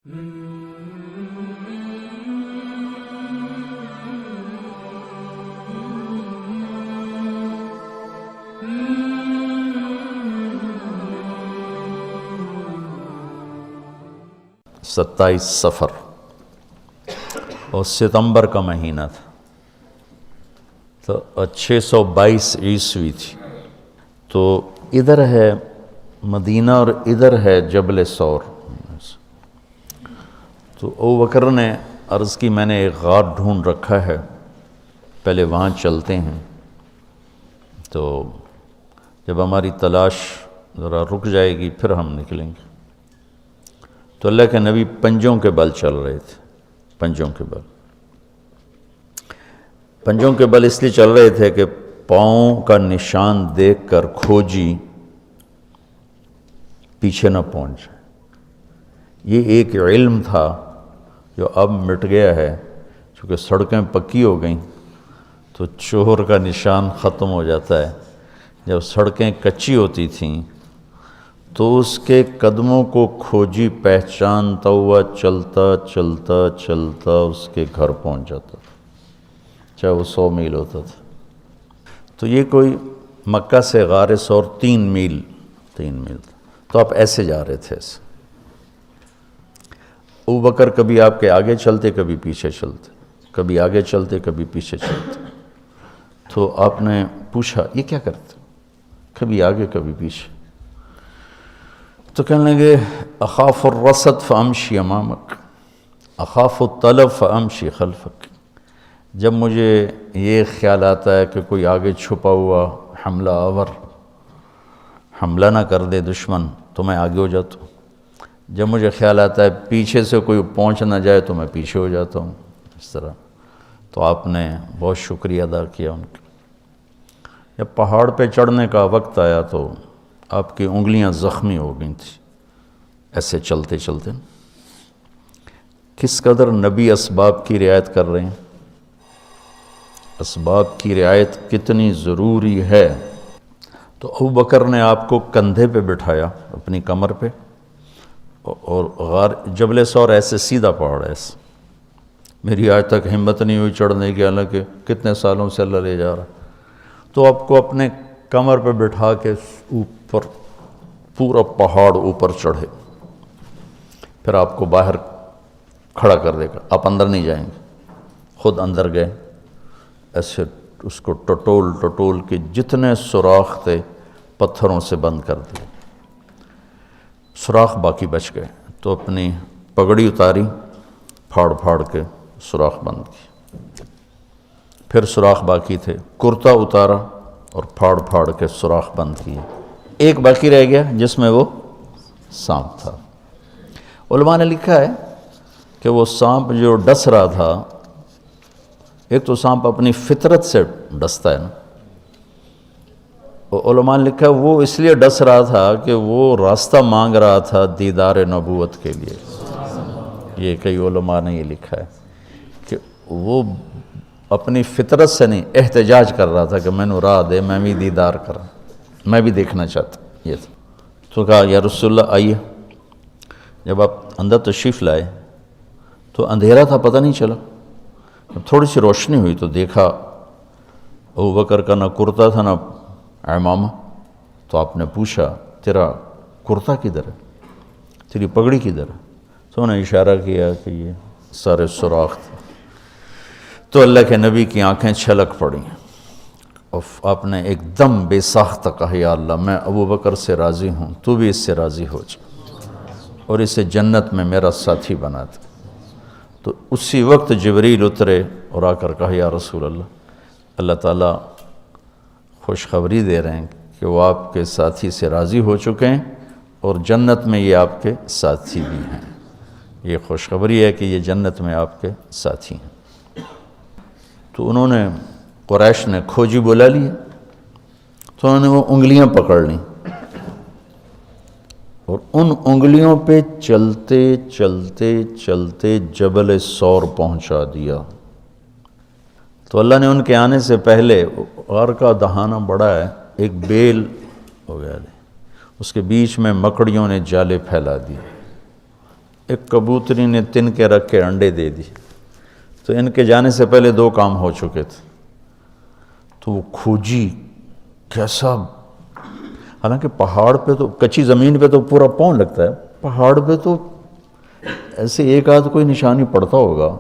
ستائیس سفر اور ستمبر کا مہینہ تھا، تو 622 عیسوی تھی۔ تو ادھر ہے مدینہ اور ادھر ہے جبل ثور۔ تو ابوبکر نے عرض کی میں نے ایک غار ڈھونڈ رکھا ہے، پہلے وہاں چلتے ہیں، تو جب ہماری تلاش ذرا رک جائے گی پھر ہم نکلیں گے۔ تو اللہ کے نبی پنجوں کے بل چل رہے تھے، پنجوں کے بل۔ پنجوں کے بل اس لیے چل رہے تھے کہ پاؤں کا نشان دیکھ کر کھوجی پیچھے نہ پہنچ جائے۔ یہ ایک علم تھا جو اب مٹ گیا ہے، چونکہ سڑکیں پکی ہو گئیں تو چور کا نشان ختم ہو جاتا ہے۔ جب سڑکیں کچی ہوتی تھیں تو اس کے قدموں کو کھوجی پہچانتا ہوا چلتا چلتا چلتا اس کے گھر پہنچ جاتا تھا، چاہے وہ 100 میل ہوتا تھا۔ تو یہ کوئی مکہ سے غار ثور 3 میل تھا، تو آپ ایسے جا رہے تھے ایسے۔ ابوبکر کبھی آپ کے آگے چلتے، کبھی پیچھے چلتے، کبھی آگے چلتے، کبھی پیچھے چلتے۔ تو آپ نے پوچھا یہ کیا کرتے؟ کبھی آگے کبھی پیچھے۔ تو کہنے لگے اخاف الرصد فامشی امامک، اخاف الطلب فامشی خلفک۔ جب مجھے یہ خیال آتا ہے کہ کوئی آگے چھپا ہوا حملہ آور حملہ نہ کر دے دشمن تو میں آگے ہو جاتا ہوں، جب مجھے خیال آتا ہے پیچھے سے کوئی پہنچ نہ جائے تو میں پیچھے ہو جاتا ہوں، اس طرح۔ تو آپ نے بہت شکریہ ادا کیا ان کا۔ جب پہاڑ پہ چڑھنے کا وقت آیا تو آپ کی انگلیاں زخمی ہو گئی تھیں ایسے چلتے چلتے۔ کس قدر نبی اسباب کی رعایت کر رہے ہیں، اسباب کی رعایت کتنی ضروری ہے۔ تو ابوبکر نے آپ کو کندھے پہ بٹھایا اپنی کمر پہ، اور غار جبل ثور ایسے سیدھا پہاڑ ہے ایسے، میری آج تک ہمت نہیں ہوئی چڑھنے کی، حالانکہ کتنے سالوں سے اللہ لے جا رہا۔ تو آپ کو اپنے کمر پہ بٹھا کے اوپر پورا پہاڑ اوپر چڑھے، پھر آپ کو باہر کھڑا کر دے گا، آپ اندر نہیں جائیں گے۔ خود اندر گئے، ایسے اس کو ٹٹول ٹٹول کے جتنے سوراخ تھے پتھروں سے بند کر دیے، سوراخ باقی بچ گئے۔ تو اپنی پگڑی اتاری، پھاڑ پھاڑ کے سوراخ بند کی، پھر سوراخ باقی تھے، کرتا اتارا اور پھاڑ پھاڑ کے سوراخ بند کیے۔ ایک باقی رہ گیا جس میں وہ سانپ تھا۔ علماء نے لکھا ہے کہ وہ سانپ جو ڈس رہا تھا، ایک تو سانپ اپنی فطرت سے ڈستا ہے نا، علماء نے لکھا ہے وہ اس لیے ڈس رہا تھا کہ وہ راستہ مانگ رہا تھا دیدار نبوت کے لیے۔ یہ کئی علماء نے یہ لکھا ہے کہ وہ اپنی فطرت سے نہیں، احتجاج کر رہا تھا کہ میں نے راہ دے، میں بھی دیدار کرا، میں بھی دیکھنا چاہتا۔ یہ تھا۔ تو کہا یا رسول اللہ آئیے۔ جب آپ اندر تشریف لائے تو اندھیرا تھا، پتہ نہیں چلا۔ تھوڑی سی روشنی ہوئی تو دیکھا ابوبکر کا نہ کرتا تھا نہ عمامہ۔ تو آپ نے پوچھا تیرا کرتا کدھر ہے، تیری پگڑی کدھر ہے؟ تو انہوں نے اشارہ کیا کہ یہ سارے سوراخ تھے۔ تو اللہ کے نبی کی آنکھیں چھلک پڑیں، اور آپ نے ایک دم بے ساختہ کہا یا اللہ میں ابوبکر سے راضی ہوں، تو بھی اس سے راضی ہو جا اور اسے جنت میں میرا ساتھی بنا دے۔ تو اسی وقت جبریل اترے اور آ کر کہا یا رسول اللہ، اللہ تعالیٰ خوشخبری دے رہے ہیں کہ وہ آپ کے ساتھی سے راضی ہو چکے ہیں اور جنت میں یہ آپ کے ساتھی بھی ہیں۔ یہ خوشخبری ہے کہ یہ جنت میں آپ کے ساتھی ہیں۔ تو انہوں نے قریش نے کھوجی بلا لیا، تو انہوں نے وہ انگلیاں پکڑ لیں اور ان انگلیوں پہ چلتے چلتے چلتے جبل ثور پہنچا دیا۔ تو اللہ نے ان کے آنے سے پہلے، غار کا دہانہ بڑا ہے، ایک بیل ہو گیا، اس کے بیچ میں مکڑیوں نے جالے پھیلا دیے، ایک کبوتری نے تن کے رکھ کے انڈے دے دی، تو ان کے جانے سے پہلے 2 کام ہو چکے تھے، تو وہ کھوجی کیسا، حالانکہ پہاڑ پہ تو کچی زمین پہ تو پورا پاؤں لگتا ہے، پہاڑ پہ تو ایسے ایک آدھ کوئی نشانی پڑتا ہوگا،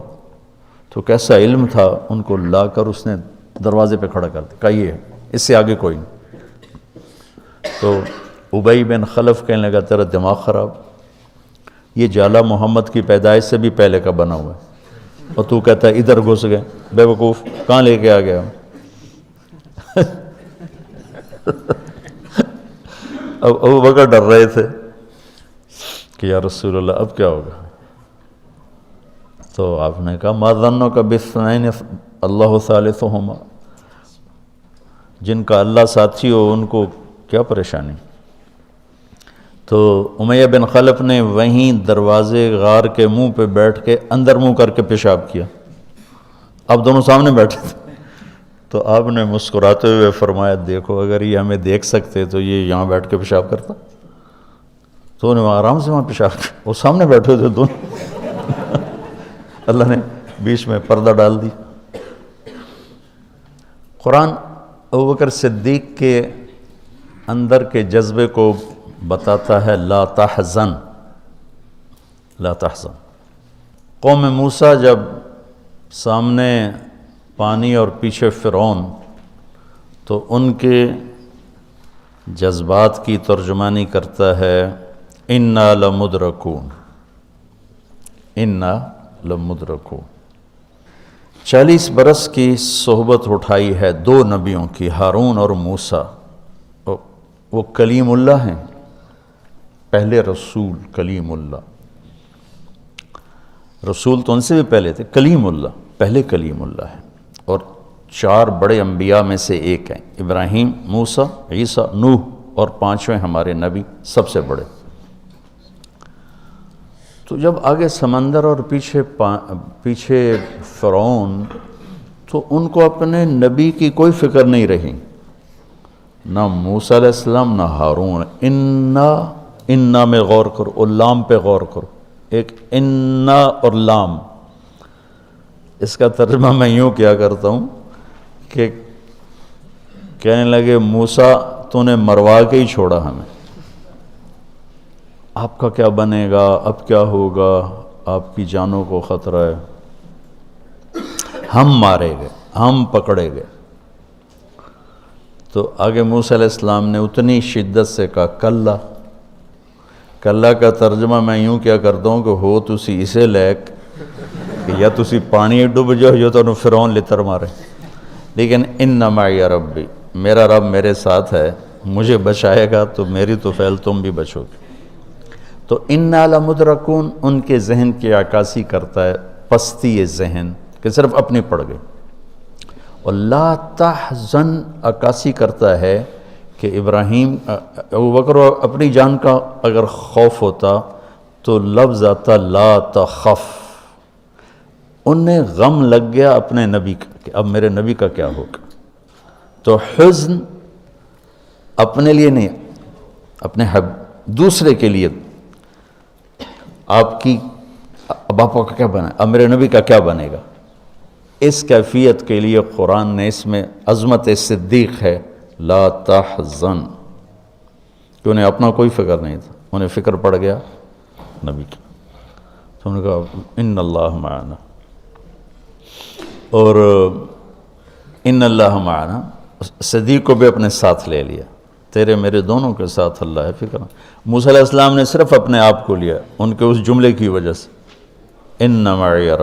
تو کیسا علم تھا، ان کو لا کر اس نے دروازے پہ کھڑا کر دیا، کہا یہ اس سے آگے کوئی نہیں۔ تو ابی بن خلف کہنے لگا تیرا دماغ خراب، یہ جالا محمد کی پیدائش سے بھی پہلے کا بنا ہوا ہے، اور تو کہتا ہے ادھر گھس گئے، بے وقوف کہاں لے کے آ گیا؟ اب ابو بکر ڈر رہے تھے کہ یا رسول اللہ اب کیا ہوگا، تو آپ نے کہا ما ظنک باثنین اللہ ثالثہما، جن کا اللہ ساتھی ہو ان کو کیا پریشانی۔ تو امیہ بن خلف نے وہیں دروازے غار کے منہ پہ بیٹھ کے اندر منہ کر کے پیشاب کیا، اب دونوں سامنے بیٹھے تھے، تو آپ نے مسکراتے ہوئے فرمایا دیکھو اگر یہ ہمیں دیکھ سکتے تو یہ یہاں بیٹھ کے پیشاب کرتا، تو انہیں آرام سے وہاں پیشاب کیا، وہ سامنے بیٹھے تھے دونوں، اللہ نے بیچ میں پردہ ڈال دی۔ قرآن ابوبکر صدیق کے اندر کے جذبے کو بتاتا ہے، لا تحزن لا تحزن۔ قوم موسیٰ جب سامنے پانی اور پیچھے فرعون، تو ان کے جذبات کی ترجمانی کرتا ہے انا لمدرکون، انا لمدرکون۔ 40 برس کی صحبت اٹھائی ہے 2 نبیوں کی، ہارون اور موسیٰ، وہ کلیم اللہ ہیں، پہلے رسول کلیم اللہ، رسول تو ان سے بھی پہلے تھے، کلیم اللہ پہلے کلیم اللہ ہے، اور 4 بڑے انبیاء میں سے ایک ہیں، ابراہیم، موسیٰ، عیسیٰ، نوح، اور 5ویں ہمارے نبی سب سے بڑے۔ تو جب آگے سمندر اور پیچھے فرعون، تو ان کو اپنے نبی کی کوئی فکر نہیں رہی، نہ موسیٰ علیہ السلام نہ ہارون۔ انا میں غور کرو، اور لام پہ غور کرو، ایک انا اور لام، اس کا ترجمہ میں یوں کیا کرتا ہوں کہ کہنے لگے موسیٰ تو نے مروا کے ہی چھوڑا ہمیں، آپ کا کیا بنے گا، اب کیا ہوگا، آپ کی جانوں کو خطرہ ہے، ہم مارے گئے، ہم پکڑے گئے۔ تو آگے موسیٰ علیہ السلام نے اتنی شدت سے کہا کلا، کلا کا ترجمہ میں یوں کیا کرتا ہوں کہ ہو تسی اسے لیک کہ یا تسی پانی ڈوب جاؤ یا تو فرعون لتر مارے، لیکن ان معی ربی، میرا رب میرے ساتھ ہے، مجھے بچائے گا تو میری تو فعل تم بھی بچو گے۔ تو انا لمدرکون ان کے ذہن کی عکاسی کرتا ہے، پستی ذہن کہ صرف اپنی پڑ گئی، اور لا تحزن عکاسی کرتا ہے کہ ابراہیم ابوبکر اپنی جان کا اگر خوف ہوتا تو لفظ آتا لا تخف، انہیں غم لگ گیا اپنے نبی کا کہ اب میرے نبی کا کیا ہوگا۔ تو حزن اپنے لیے نہیں، اپنے دوسرے کے لیے، آپ کی اب آپ کا کیا بنا، اب میرے نبی کا کیا بنے گا، اس کیفیت کے لیے قرآن نے اس میں عظمت صدیق ہے، لا تحزن، کہ انہیں اپنا کوئی فکر نہیں تھا، انہیں فکر پڑ گیا نبی کی۔ تو انہوں نے کہا ان اللہ معنا، اور ان اللہ معنا صدیق کو بھی اپنے ساتھ لے لیا، تیرے میرے دونوں کے ساتھ اللہ ہے، فکر۔ موسیٰ علیہ السلام نے صرف اپنے آپ کو لیا ان کے اس جملے کی وجہ سے، ان معی رب